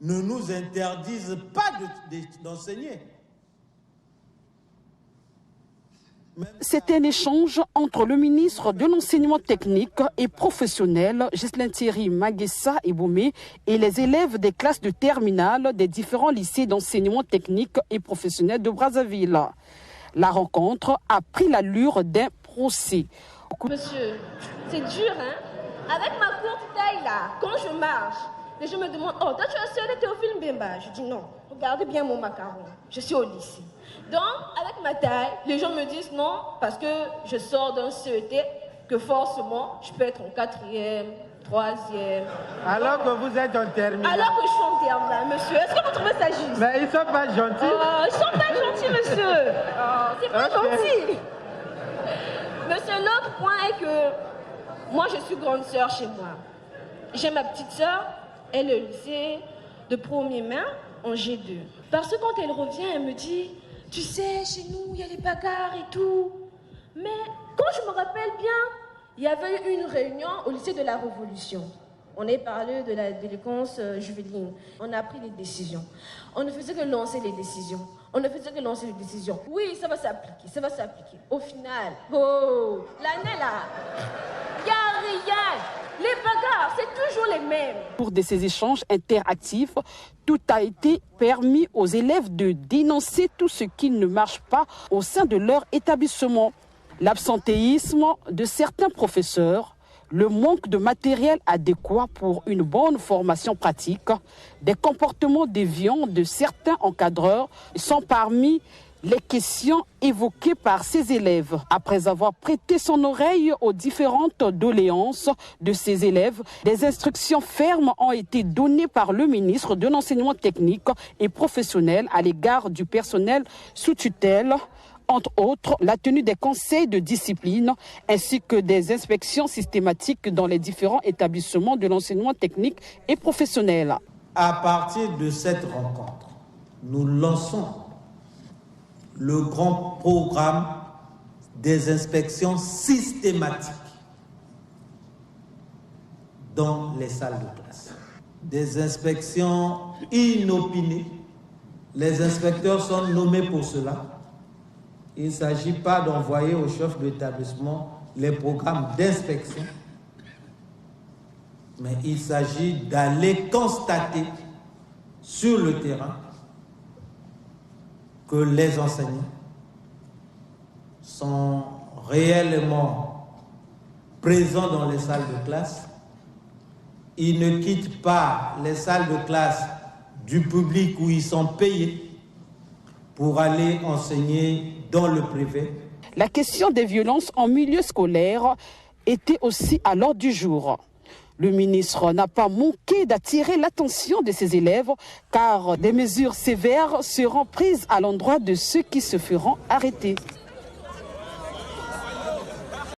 ne nous interdisent pas d'enseigner. C'est un échange entre le ministre de l'Enseignement technique et professionnel, Ghislain Thierry Maguessa Eboumé, et les élèves des classes de terminale des différents lycées d'enseignement technique et professionnel de Brazzaville. La rencontre a pris l'allure d'un procès. Monsieur, c'est dur, hein? Avec ma courte taille là, quand je marche, les gens me demandent « Oh, toi tu es sœur de Théophile Mbemba ?» Je dis « Non, regardez bien mon macaron, je suis au lycée. » Donc, avec ma taille, les gens me disent non, parce que je sors d'un CET, que forcément, je peux être en 4e, 3e. Alors que vous êtes en terminale. Alors que je suis en terminale, monsieur. Est-ce que vous trouvez ça juste? Mais ils ne sont pas gentils. Oh, ils ne sont pas gentils, monsieur. Oh, c'est pas gentil. Monsieur, l'autre point est que moi, je suis grande sœur chez moi. J'ai ma petite sœur, elle est au lycée de premier main en G2. Parce que quand elle revient, elle me dit... Tu sais, chez nous, il y a les bagarres et tout. Mais quand je me rappelle bien, il y avait une réunion au lycée de la Révolution. On a parlé de la délinquance juvénile. On a pris des décisions. On ne faisait que lancer les décisions. Oui, ça va s'appliquer. Au final, l'année là, il n'y a rien. Les bagarres, c'est toujours les mêmes. Au cours de ces échanges interactifs, tout a été permis aux élèves de dénoncer tout ce qui ne marche pas au sein de leur établissement. L'absentéisme de certains professeurs, le manque de matériel adéquat pour une bonne formation pratique, des comportements déviants de certains encadreurs sont parmi les questions évoquées par ces élèves. Après avoir prêté son oreille aux différentes doléances de ces élèves, des instructions fermes ont été données par le ministre de l'Enseignement technique et professionnel à l'égard du personnel sous tutelle, entre autres la tenue des conseils de discipline ainsi que des inspections systématiques dans les différents établissements de l'enseignement technique et professionnel. À partir de cette rencontre, nous lançons le grand programme des inspections systématiques dans les salles de classe. Des inspections inopinées. Les inspecteurs sont nommés pour cela. Il ne s'agit pas d'envoyer au chef d'établissement les programmes d'inspection, mais il s'agit d'aller constater sur le terrain que les enseignants sont réellement présents dans les salles de classe. Ils ne quittent pas les salles de classe du public où ils sont payés pour aller enseigner dans le privé. La question des violences en milieu scolaire était aussi à l'ordre du jour. Le ministre n'a pas manqué d'attirer l'attention de ses élèves car des mesures sévères seront prises à l'endroit de ceux qui se feront arrêter.